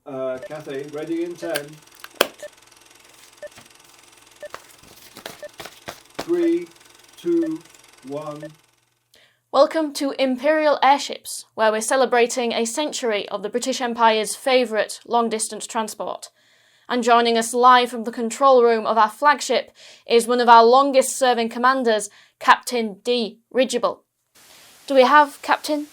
Kathy, ready in 10. 3, 2, 1. Welcome to Imperial Airships, where we're celebrating a century of the British Empire's favourite long-distance transport. And joining us live from the control room of our flagship is one of our longest-serving commanders, Captain D. Ridgeable. Do we have Captain?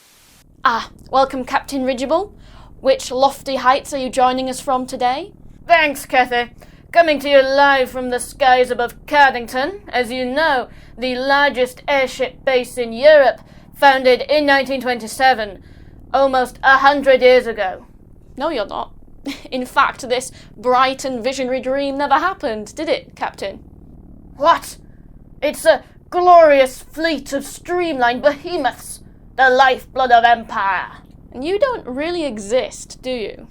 Welcome Captain Ridgeable. Which lofty heights are you joining us from today? Thanks, Kathy. Coming to you live from the skies above Cardington, as you know, the largest airship base in Europe, founded in 1927, almost 100 years ago. No, you're not. In fact, this bright and visionary dream never happened, did it, Captain? What? It's a glorious fleet of streamlined behemoths, the lifeblood of empire. And you don't really exist, do you?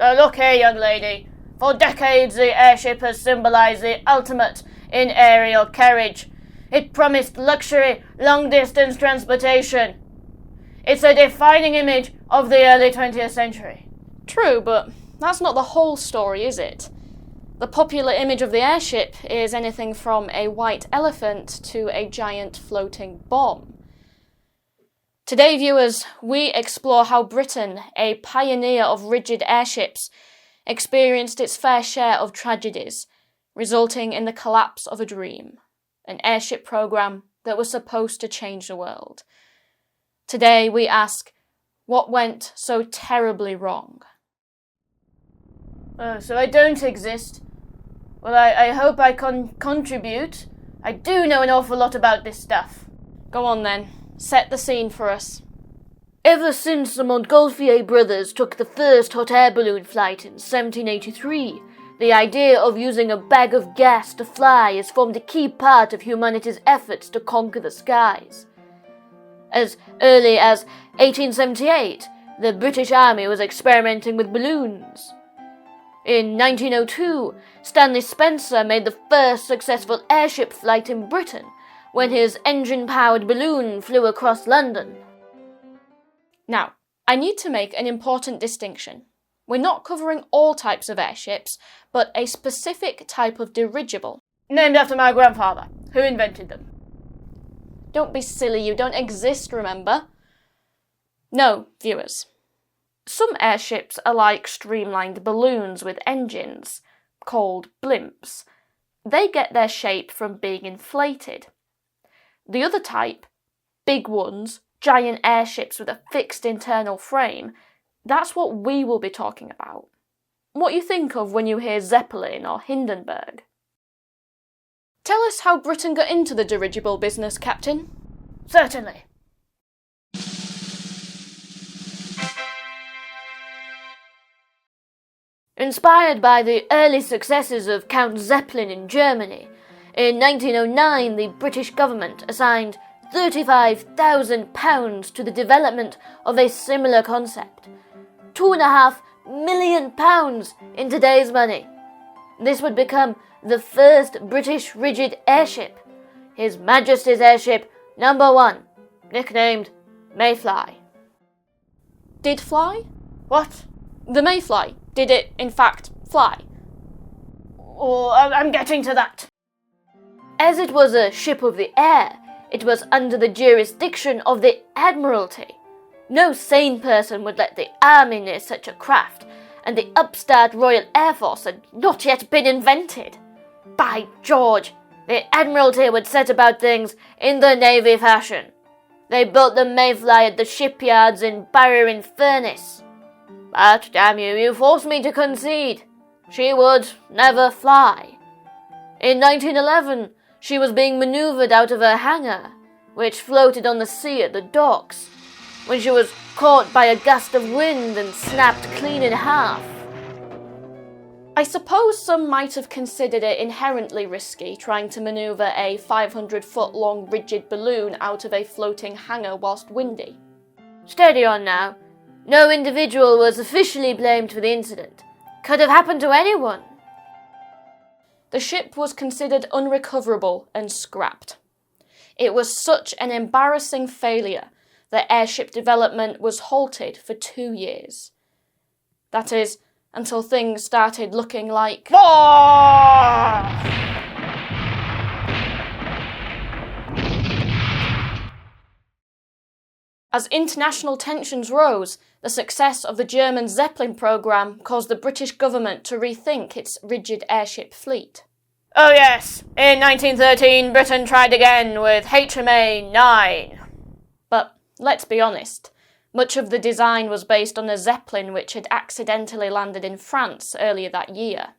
Look here, young lady. For decades, the airship has symbolised the ultimate in aerial carriage. It promised luxury, long-distance transportation. It's a defining image of the early 20th century. True, but that's not the whole story, is it? The popular image of the airship is anything from a white elephant to a giant floating bomb. Today, viewers, we explore how Britain, a pioneer of rigid airships, experienced its fair share of tragedies, resulting in the collapse of a dream, an airship programme that was supposed to change the world. Today, we ask, what went so terribly wrong? So I don't exist. Well, I hope I can contribute. I do know an awful lot about this stuff. Go on then. Set the scene for us. Ever since the Montgolfier brothers took the first hot air balloon flight in 1783, the idea of using a bag of gas to fly has formed a key part of humanity's efforts to conquer the skies. As early as 1878, the British Army was experimenting with balloons. In 1902, Stanley Spencer made the first successful airship flight in Britain, when his engine-powered balloon flew across London. Now, I need to make an important distinction. We're not covering all types of airships, but a specific type of dirigible. Named after my grandfather, who invented them. Don't be silly, you don't exist, remember? No, viewers. Some airships are like streamlined balloons with engines, called blimps. They get their shape from being inflated. The other type, big ones, giant airships with a fixed internal frame, that's what we will be talking about. What you think of when you hear Zeppelin or Hindenburg. Tell us how Britain got into the dirigible business, Captain. Certainly. Inspired by the early successes of Count Zeppelin in Germany, in 1909 the British government assigned £35,000 to the development of a similar concept. £2.5 million in today's money. This would become the first British rigid airship, His Majesty's Airship No. 1, nicknamed Mayfly. Did fly? What? The Mayfly. Did it, in fact, fly? Oh, I'm getting to that. As it was a ship of the air, it was under the jurisdiction of the Admiralty. No sane person would let the army near such a craft, and the upstart Royal Air Force had not yet been invented. By George, the Admiralty would set about things in the Navy fashion. They built the Mayfly at the shipyards in Barrow-in-Furness. But, damn you, you forced me to concede. She would never fly. In 1911, she was being manoeuvred out of her hangar, which floated on the sea at the docks, when she was caught by a gust of wind and snapped clean in half. I suppose some might have considered it inherently risky trying to manoeuvre a 500-foot-long rigid balloon out of a floating hangar whilst windy. Steady on now. No individual was officially blamed for the incident. Could have happened to anyone. The ship was considered unrecoverable and scrapped. It was such an embarrassing failure that airship development was halted for 2 years. That is, until things started looking like... As international tensions rose, the success of the German Zeppelin programme caused the British government to rethink its rigid airship fleet. Oh yes, in 1913 Britain tried again with HMA-9. But let's be honest, much of the design was based on a Zeppelin which had accidentally landed in France earlier that year.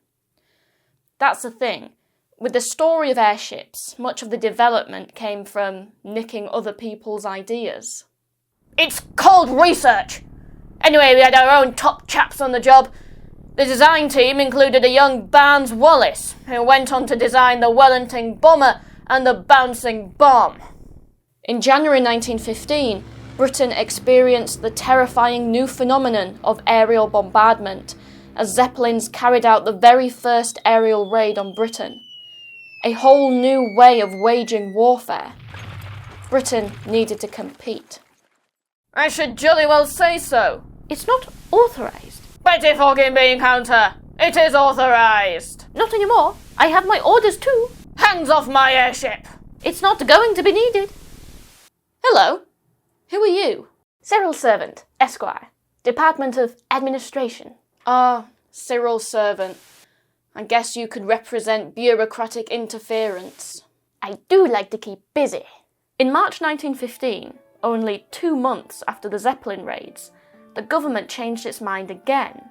That's the thing. With the story of airships, much of the development came from nicking other people's ideas. It's called research. Anyway, we had our own top chaps on the job. The design team included a young Barnes Wallis, who went on to design the Wellington bomber and the bouncing bomb. In January 1915, Britain experienced the terrifying new phenomenon of aerial bombardment, as Zeppelins carried out the very first aerial raid on Britain. A whole new way of waging warfare. Britain needed to compete. I should jolly well say so. It's not authorised. Betty fucking bean counter. It is authorised. Not anymore. I have my orders too. Hands off my airship. It's not going to be needed. Hello. Who are you? Cyril Servant, Esquire. Department of Administration. Ah, Cyril Servant. I guess you could represent bureaucratic interference. I do like to keep busy. In March 1915, only 2 months after the Zeppelin raids, the government changed its mind again.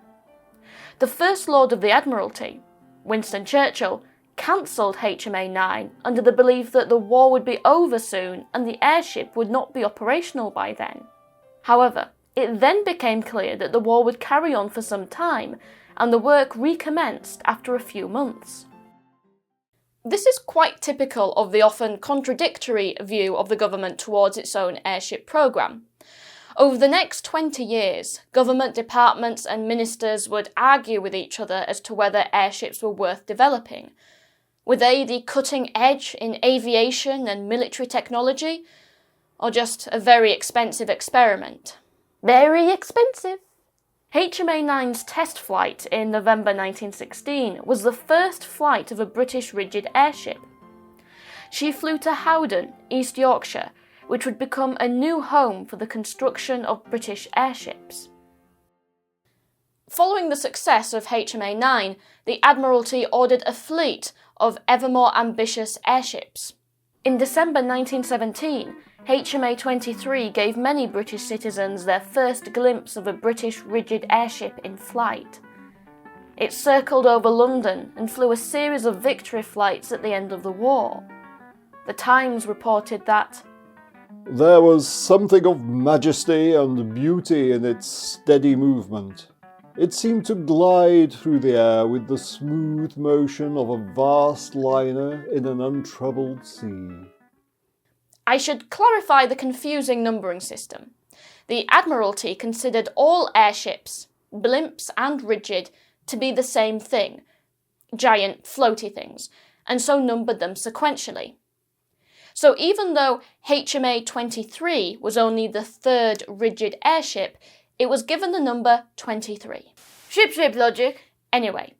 The First Lord of the Admiralty, Winston Churchill, cancelled HMA-9 under the belief that the war would be over soon and the airship would not be operational by then. However, it then became clear that the war would carry on for some time, and the work recommenced after a few months. This is quite typical of the often contradictory view of the government towards its own airship programme. Over the next 20 years, government departments and ministers would argue with each other as to whether airships were worth developing. Were they the cutting edge in aviation and military technology, or just a very expensive experiment? Very expensive. HMA-9's test flight in November 1916 was the first flight of a British rigid airship. She flew to Howden, East Yorkshire, which would become a new home for the construction of British airships. Following the success of HMA-9, the Admiralty ordered a fleet of ever more ambitious airships. In December 1917, HMA-23 gave many British citizens their first glimpse of a British rigid airship in flight. It circled over London and flew a series of victory flights at the end of the war. The Times reported that there was something of majesty and beauty in its steady movement. It seemed to glide through the air with the smooth motion of a vast liner in an untroubled sea. I should clarify the confusing numbering system. The Admiralty considered all airships, blimps and rigid, to be the same thing, giant floaty things, and so numbered them sequentially. So even though HMA-23 was only the third rigid airship, it was given the number 23. Ship logic. Anyway,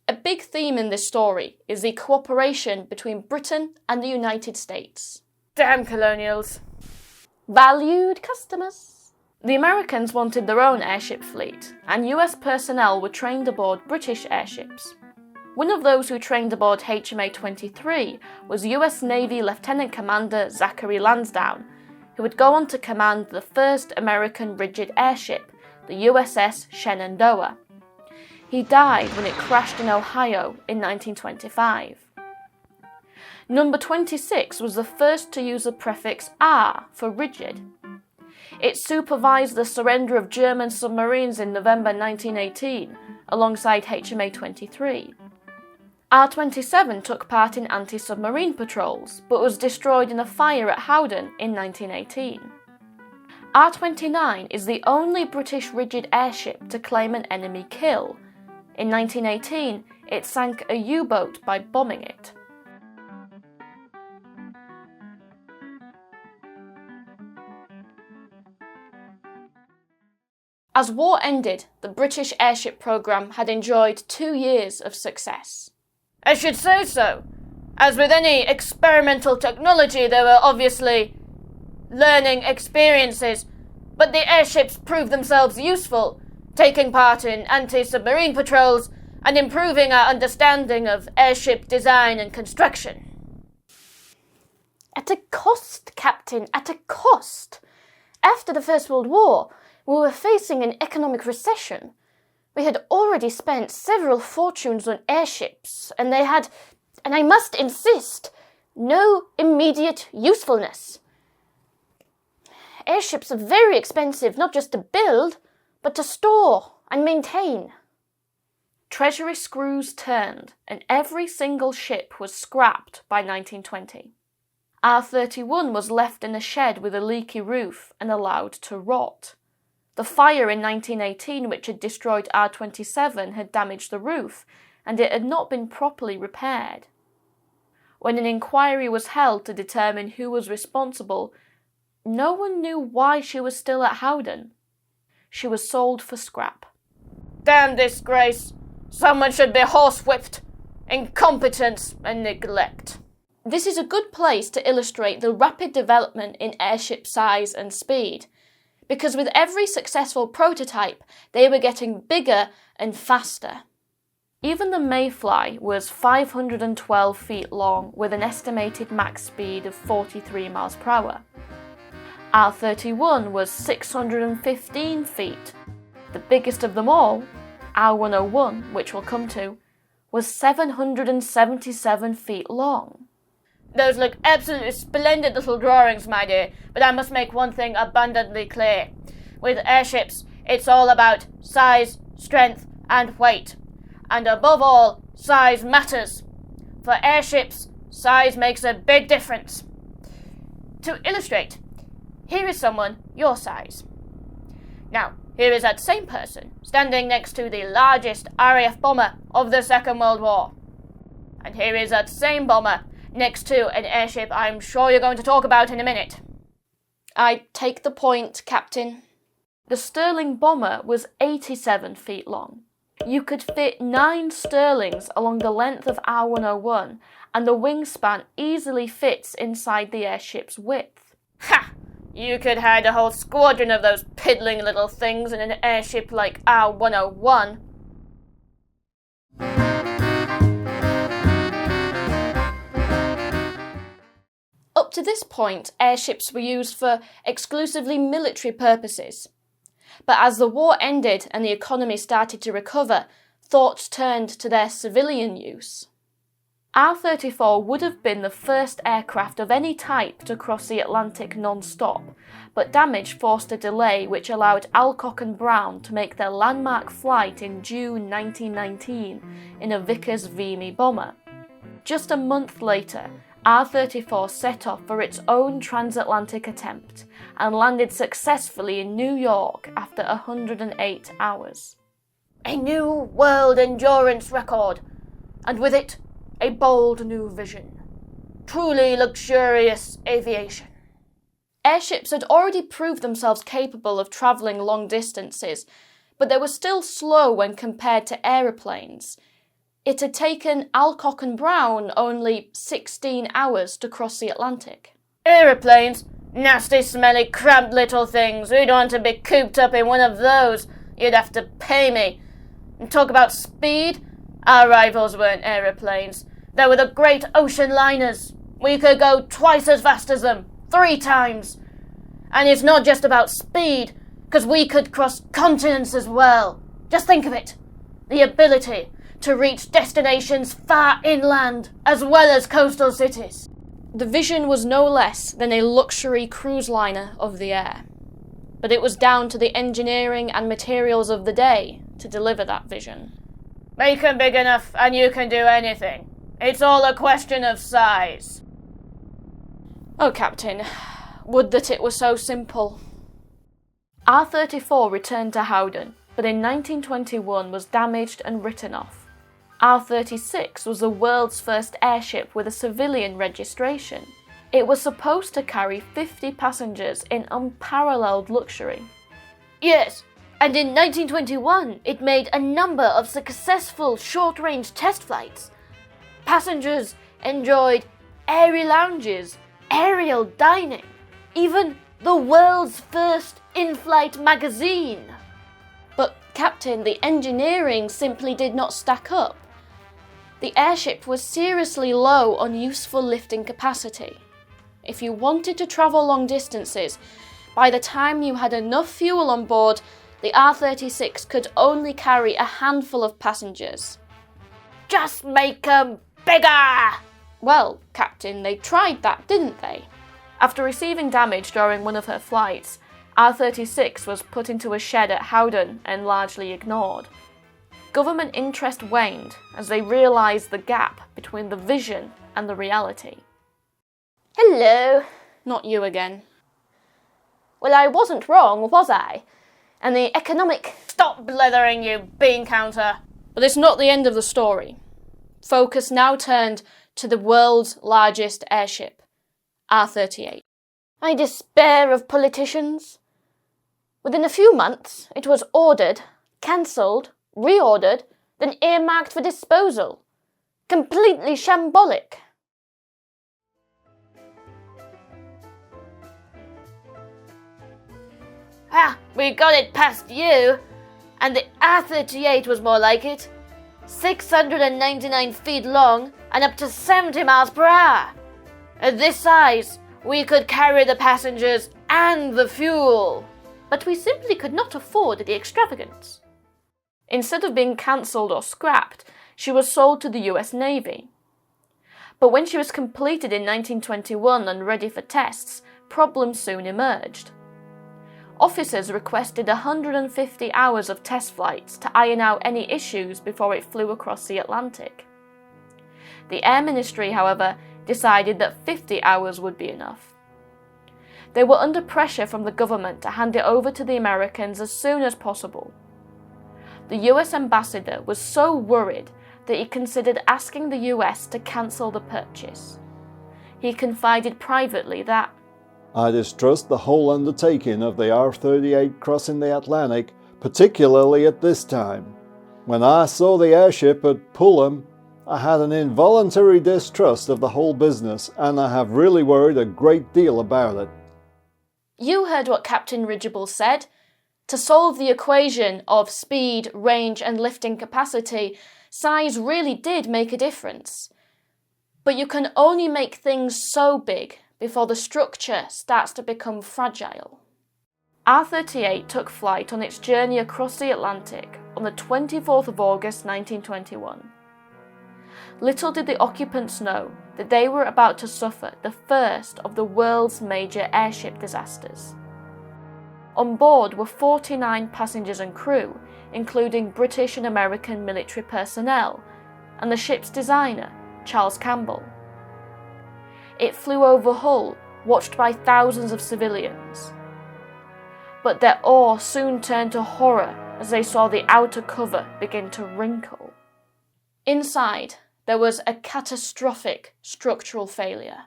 a big theme in this story is the cooperation between Britain and the United States. Damn colonials. Valued customers. The Americans wanted their own airship fleet, and US personnel were trained aboard British airships. One of those who trained aboard HMA-23 was US Navy Lieutenant Commander Zachary Lansdowne, who would go on to command the first American rigid airship, the USS Shenandoah. He died when it crashed in Ohio in 1925. Number 26 was the first to use the prefix R for rigid. It supervised the surrender of German submarines in November 1918, alongside HMA-23. R-27 took part in anti-submarine patrols, but was destroyed in a fire at Howden in 1918. R-29 is the only British rigid airship to claim an enemy kill. In 1918, it sank a U-boat by bombing it. As war ended, the British airship programme had enjoyed 2 years of success. I should say so. As with any experimental technology, there were obviously learning experiences, but the airships proved themselves useful, taking part in anti-submarine patrols and improving our understanding of airship design and construction. At a cost, Captain, at a cost. After the First World War, we were facing an economic recession. We had already spent several fortunes on airships, and they had, and I must insist, no immediate usefulness. Airships are very expensive, not just to build, but to store and maintain. Treasury screws turned, and every single ship was scrapped by 1920. R31 was left in a shed with a leaky roof and allowed to rot. The fire in 1918, which had destroyed R27, had damaged the roof, and it had not been properly repaired. When an inquiry was held to determine who was responsible, no one knew why she was still at Howden. She was sold for scrap. Damn disgrace! Someone should be horsewhipped! Incompetence and neglect. This is a good place to illustrate the rapid development in airship size and speed, because with every successful prototype, they were getting bigger and faster. Even the Mayfly was 512 feet long with an estimated max speed of 43 miles per hour. R31 was 615 feet. The biggest of them all, R101, which we'll come to, was 777 feet long. Those look absolutely splendid little drawings, my dear, but I must make one thing abundantly clear. With airships, it's all about size, strength, and weight. And above all, size matters. For airships, size makes a big difference. To illustrate, here is someone your size. Now, here is that same person standing next to the largest RAF bomber of the Second World War. And here is that same bomber next to an airship I'm sure you're going to talk about in a minute. I take the point, Captain. The Stirling bomber was 87 feet long. You could fit 9 Stirlings along the length of R101, and the wingspan easily fits inside the airship's width. Ha! You could hide a whole squadron of those piddling little things in an airship like R101. Up to this point, airships were used for exclusively military purposes. But as the war ended and the economy started to recover, thoughts turned to their civilian use. R-34 would have been the first aircraft of any type to cross the Atlantic non-stop, but damage forced a delay which allowed Alcock and Brown to make their landmark flight in June 1919 in a Vickers Vimy bomber. Just a month later, R-34 set off for its own transatlantic attempt and landed successfully in New York after 108 hours. A new world endurance record, and with it, a bold new vision. Truly luxurious aviation. Airships had already proved themselves capable of travelling long distances, but they were still slow when compared to aeroplanes. It had taken Alcock and Brown only 16 hours to cross the Atlantic. Aeroplanes? Nasty, smelly, cramped little things. We'd want to be cooped up in one of those. You'd have to pay me. And talk about speed? Our rivals weren't aeroplanes. They were the great ocean liners. We could go twice as fast as them, 3 times. And it's not just about speed, because we could cross continents as well. Just think of it. The ability to reach destinations far inland, as well as coastal cities. The Vision was no less than a luxury cruise liner of the air. But it was down to the engineering and materials of the day to deliver that vision. Make them big enough and you can do anything. It's all a question of size. Oh, Captain, would that it were so simple. R-34 returned to Howden, but in 1921 was damaged and written off. R-36 was the world's first airship with a civilian registration. It was supposed to carry 50 passengers in unparalleled luxury. Yes, And in 1921, it made a number of successful short-range test flights. Passengers enjoyed airy lounges, aerial dining, even the world's first in-flight magazine. But, Captain, the engineering simply did not stack up. The airship was seriously low on useful lifting capacity. If you wanted to travel long distances, by the time you had enough fuel on board, the R-36 could only carry a handful of passengers. Just make 'em bigger! Well, Captain, they tried that, didn't they? After receiving damage during one of her flights, R-36 was put into a shed at Howden and largely ignored. Government interest waned as they realised the gap between the vision and the reality. Hello. Not you again. Well, I wasn't wrong, was I? And the economic... Stop blithering, you bean counter! But it's not the end of the story. Focus now turned to the world's largest airship, R-38. I despair of politicians. Within a few months, it was ordered, cancelled, reordered, then earmarked for disposal. Completely shambolic. We got it past you, and the R-38 was more like it. 699 feet long and up to 70 miles per hour. At this size, we could carry the passengers and the fuel. But we simply could not afford the extravagance. Instead of being cancelled or scrapped, she was sold to the US Navy. But when she was completed in 1921 and ready for tests, problems soon emerged. Officers requested 150 hours of test flights to iron out any issues before it flew across the Atlantic. The Air Ministry, however, decided that 50 hours would be enough. They were under pressure from the government to hand it over to the Americans as soon as possible. The US ambassador was so worried that he considered asking the US to cancel the purchase. He confided privately that, I distrust the whole undertaking of the R-38 crossing the Atlantic, particularly at this time. When I saw the airship at Fulham, I had an involuntary distrust of the whole business, and I have really worried a great deal about it. You heard what Captain Ridgeable said. To solve the equation of speed, range and lifting capacity, size really did make a difference. But you can only make things so big before the structure starts to become fragile. R-38 took flight on its journey across the Atlantic on the 24th of August 1921. Little did the occupants know that they were about to suffer the first of the world's major airship disasters. On board were 49 passengers and crew, including British and American military personnel, and the ship's designer, Charles Campbell. It flew over Hull, watched by thousands of civilians. But their awe soon turned to horror as they saw the outer cover begin to wrinkle. Inside, there was a catastrophic structural failure.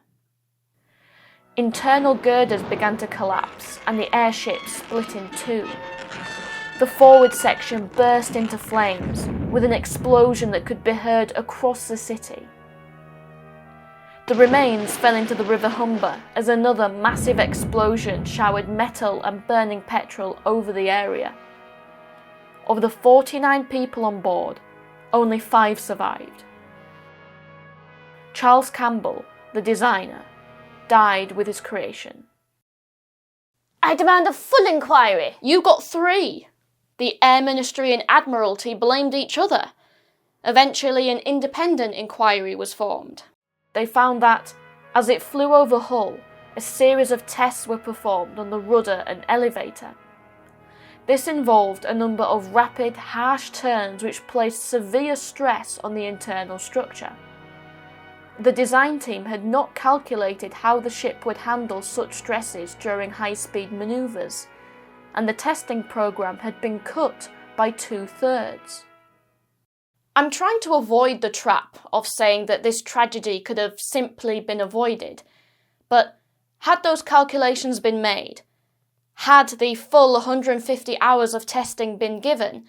Internal girders began to collapse and the airship split in two. The forward section burst into flames with an explosion that could be heard across the city. The remains fell into the River Humber as another massive explosion showered metal and burning petrol over the area. Of the 49 people on board, only 5 survived. Charles Campbell, the designer, died with his creation. I demand a full inquiry. You got 3. The Air Ministry and Admiralty blamed each other. Eventually, an independent inquiry was formed. They found that, as it flew over Hull, a series of tests were performed on the rudder and elevator. This involved a number of rapid, harsh turns which placed severe stress on the internal structure. The design team had not calculated how the ship would handle such stresses during high-speed manoeuvres, and the testing program had been cut by 2/3. I'm trying to avoid the trap of saying that this tragedy could have simply been avoided, but had those calculations been made, Had the full 150 hours of testing been given,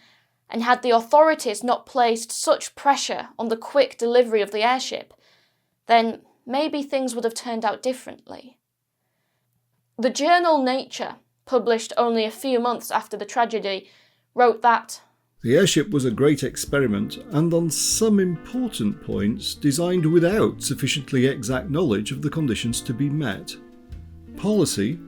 and had the authorities not placed such pressure on the quick delivery of the airship, then maybe things would have turned out differently. The journal Nature, published only a few months after the tragedy, wrote that the airship was a great experiment and on some important points designed without sufficiently exact knowledge of the conditions to be met. Policy,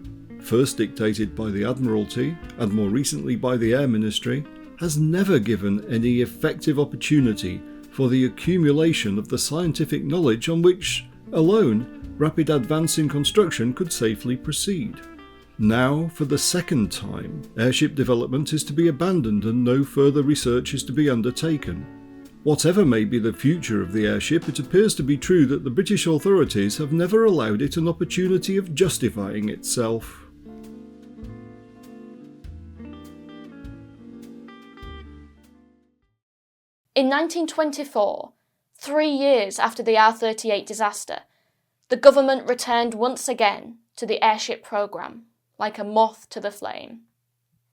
first dictated by the Admiralty and more recently by the Air Ministry, has never given any effective opportunity for the accumulation of the scientific knowledge on which, alone, rapid advance in construction could safely proceed. Now, for the second time, airship development is to be abandoned and no further research is to be undertaken. Whatever may be the future of the airship, it appears to be true that the British authorities have never allowed it an opportunity of justifying itself. In 1924, 3 years after the R-38 disaster, the government returned once again to the airship programme, like a moth to the flame.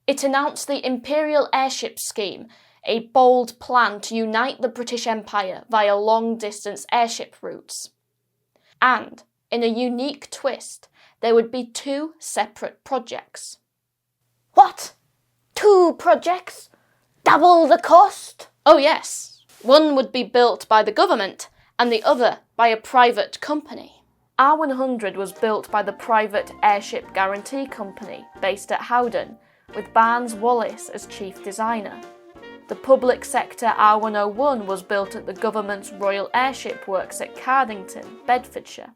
It announced the Imperial Airship Scheme, a bold plan to unite the British Empire via long-distance airship routes. And, in a unique twist, there would be 2 separate projects. What? 2 projects? Double the cost? Oh yes, one would be built by the government and the other by a private company. R100 was built by the private Airship Guarantee Company based at Howden, with Barnes Wallis as chief designer. The public sector R101 was built at the government's Royal Airship Works at Cardington, Bedfordshire.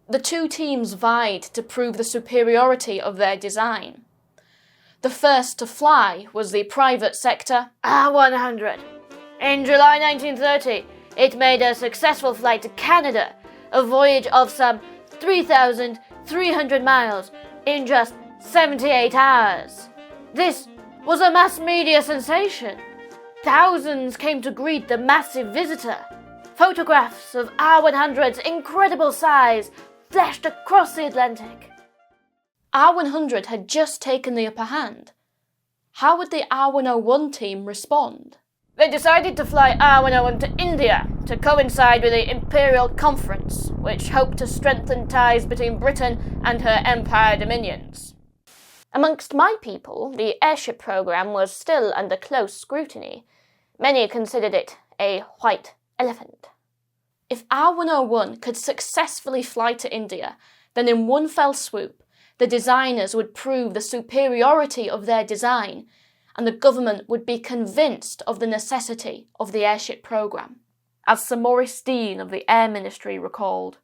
The 2 teams vied to prove the superiority of their design. The first to fly was the private sector R100. In July 1930, it made a successful flight to Canada, a voyage of some 3,300 miles in just 78 hours. This was a mass media sensation. Thousands came to greet the massive visitor. Photographs of R100's incredible size flashed across the Atlantic. R100 had just taken the upper hand. How would the R101 team respond? They decided to fly R101 to India to coincide with the Imperial Conference, which hoped to strengthen ties between Britain and her Empire dominions. Amongst my people, the airship programme was still under close scrutiny. Many considered it a white elephant. If R101 could successfully fly to India, then in one fell swoop, the designers would prove the superiority of their design, and the government would be convinced of the necessity of the airship programme. As Sir Maurice Deane of the Air Ministry recalled,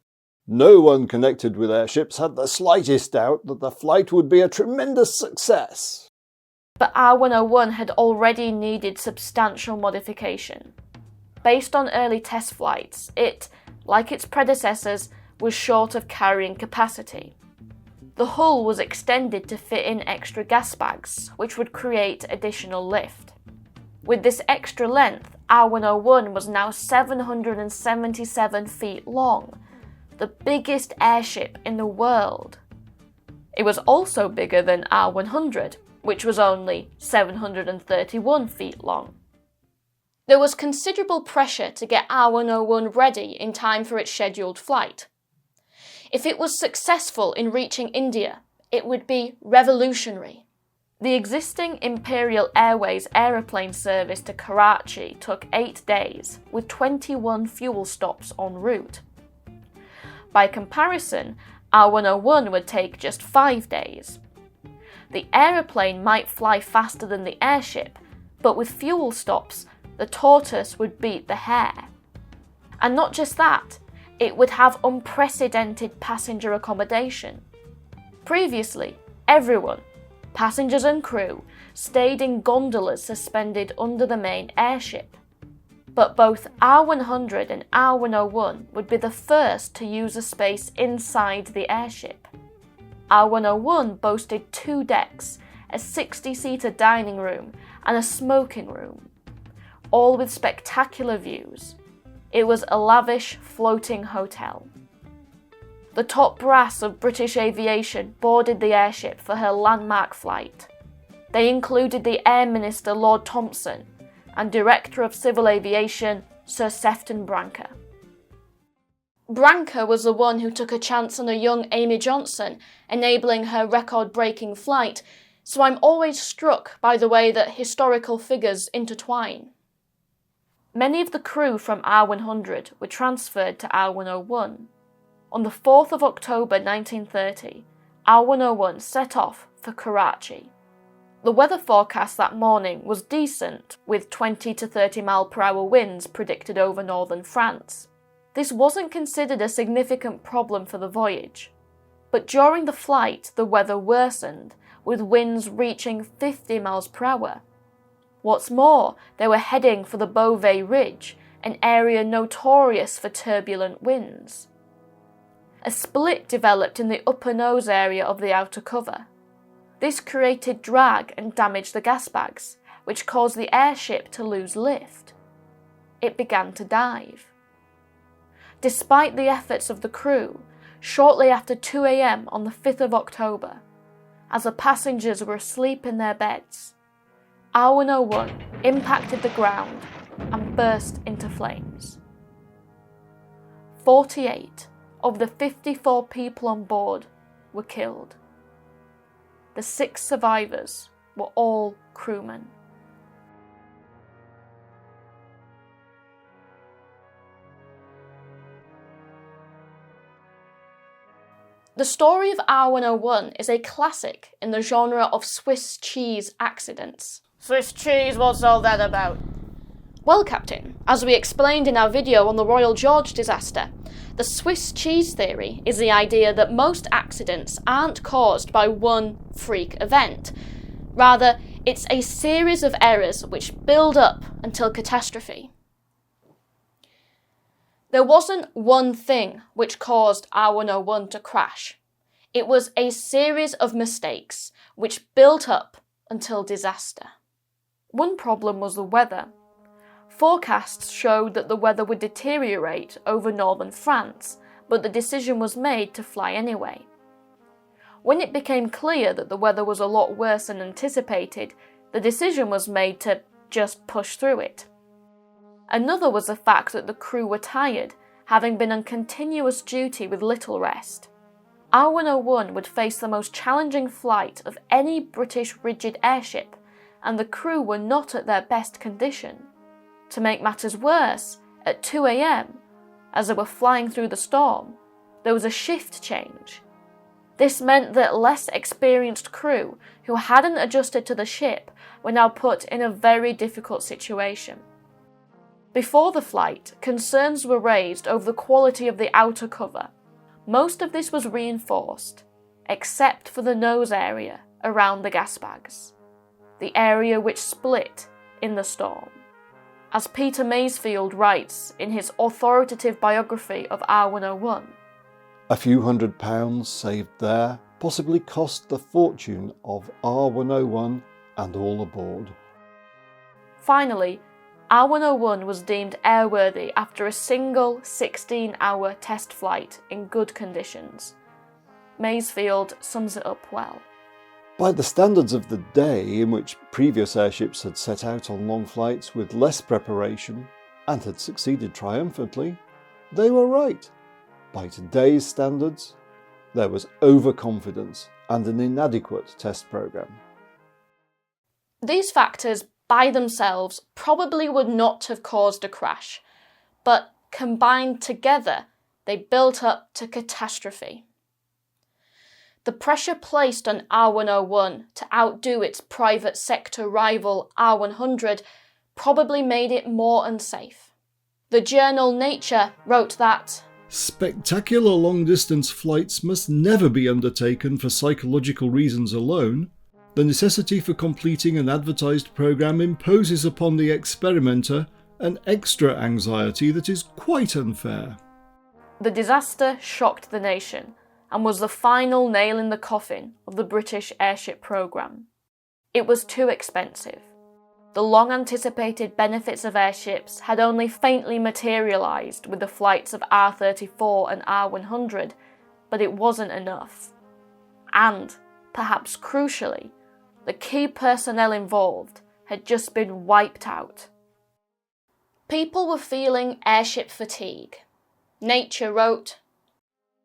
"No one connected with airships had the slightest doubt that the flight would be a tremendous success." But R101 had already needed substantial modification. Based on early test flights, it, like its predecessors, was short of carrying capacity. The hull was extended to fit in extra gasbags, which would create additional lift. With this extra length, R101 was now 777 feet long, the biggest airship in the world. It was also bigger than R100, which was only 731 feet long. There was considerable pressure to get R101 ready in time for its scheduled flight. If it was successful in reaching India, it would be revolutionary. The existing Imperial Airways aeroplane service to Karachi took 8 days, with 21 fuel stops en route. By comparison, R101 would take just 5 days. The aeroplane might fly faster than the airship, but with fuel stops, the tortoise would beat the hare. And not just that, it would have unprecedented passenger accommodation. Previously, everyone, passengers and crew, stayed in gondolas suspended under the main airship. But both R100 and R101 would be the first to use a space inside the airship. R101 boasted 2 decks, a 60-seater dining room, and a smoking room, all with spectacular views. It was a lavish, floating hotel. The top brass of British aviation boarded the airship for her landmark flight. They included the Air Minister Lord Thompson and Director of Civil Aviation Sir Sefton Brancker. Brancker was the one who took a chance on a young Amy Johnson, enabling her record-breaking flight, so I'm always struck by the way that historical figures intertwine. Many of the crew from R100 were transferred to R101. On the 4th of October 1930, R101 set off for Karachi. The weather forecast that morning was decent, with 20 to 30 mile/hour winds predicted over northern France. This wasn't considered a significant problem for the voyage. But during the flight, the weather worsened, with winds reaching 50 miles/hour. What's more, they were heading for the Beauvais Ridge, an area notorious for turbulent winds. A split developed in the upper nose area of the outer cover. This created drag and damaged the gasbags, which caused the airship to lose lift. It began to dive. Despite the efforts of the crew, shortly after 2 a.m. on the 5th of October, as the passengers were asleep in their beds, R101 impacted the ground and burst into flames. 48 of the 54 people on board were killed. The 6 survivors were all crewmen. The story of R101 is a classic in the genre of Swiss cheese accidents. Swiss cheese, what's all that about? Well, Captain, as we explained in our video on the Royal George disaster, the Swiss cheese theory is the idea that most accidents aren't caused by one freak event. Rather, it's a series of errors which build up until catastrophe. There wasn't one thing which caused R101 to crash. It was a series of mistakes which built up until disaster. One problem was the weather. Forecasts showed that the weather would deteriorate over northern France, but the decision was made to fly anyway. When it became clear that the weather was a lot worse than anticipated, the decision was made to just push through it. Another was the fact that the crew were tired, having been on continuous duty with little rest. R101 would face the most challenging flight of any British rigid airship, and the crew were not at their best condition. To make matters worse, at 2 a.m., as they were flying through the storm, there was a shift change. This meant that less experienced crew who hadn't adjusted to the ship were now put in a very difficult situation. Before the flight, concerns were raised over the quality of the outer cover. Most of this was reinforced, except for the nose area around the gasbags, the area which split in the storm. As Peter Masefield writes in his authoritative biography of R101, a few £100 saved there possibly cost the fortune of R101 and all aboard. Finally, R101 was deemed airworthy after a single 16-hour test flight in good conditions. Masefield sums it up well. By the standards of the day, in which previous airships had set out on long flights with less preparation and had succeeded triumphantly, they were right. By today's standards, there was overconfidence and an inadequate test program. These factors by themselves probably would not have caused a crash, but combined together, they built up to catastrophe. The pressure placed on R101 to outdo its private sector rival R100 probably made it more unsafe. The journal Nature wrote that spectacular long-distance flights must never be undertaken for psychological reasons alone. The necessity for completing an advertised program imposes upon the experimenter an extra anxiety that is quite unfair. The disaster shocked the nation and was the final nail in the coffin of the British airship programme. It was too expensive. The long-anticipated benefits of airships had only faintly materialised with the flights of R34 and R100, but it wasn't enough. And, perhaps crucially, the key personnel involved had just been wiped out. People were feeling airship fatigue. Nature wrote,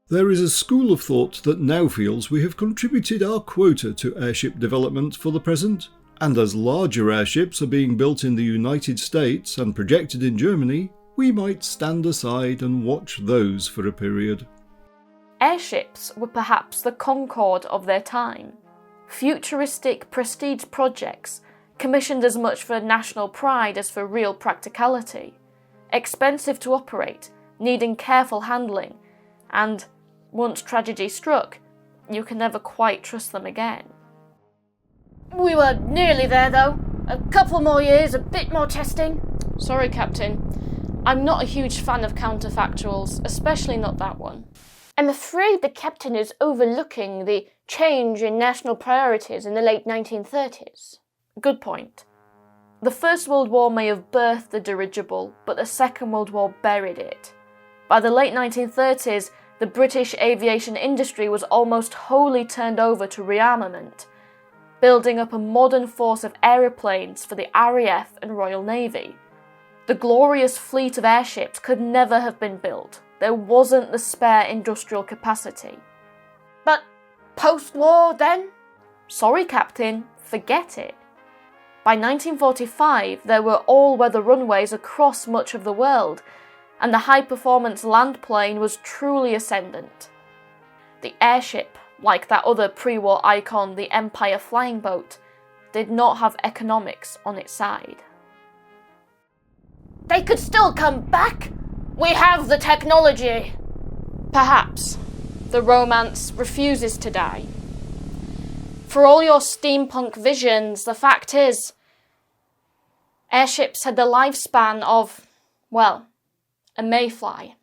"There is a school of thought that now feels we have contributed our quota to airship development for the present, and as larger airships are being built in the United States and projected in Germany, we might stand aside and watch those for a period." Airships were perhaps the Concorde of their time. Futuristic prestige projects, commissioned as much for national pride as for real practicality. Expensive to operate, needing careful handling, and, once tragedy struck, you can never quite trust them again. We were nearly there, though. A couple more years, a bit more testing. Sorry, Captain. I'm not a huge fan of counterfactuals, especially not that one. I'm afraid the captain is overlooking the change in national priorities in the late 1930s. Good point. The First World War may have birthed the dirigible, but the Second World War buried it. By the late 1930s, the British aviation industry was almost wholly turned over to rearmament, building up a modern force of aeroplanes for the RAF and Royal Navy. The glorious fleet of airships could never have been built. There wasn't the spare industrial capacity. But post-war, then? Sorry, Captain, forget it. By 1945, there were all-weather runways across much of the world, and the high-performance land plane was truly ascendant. The airship, like that other pre-war icon, the Empire flying boat, did not have economics on its side. They could still come back! We have the technology! Perhaps. The romance refuses to die. For all your steampunk visions, the fact is, airships had the lifespan of, well, a mayfly.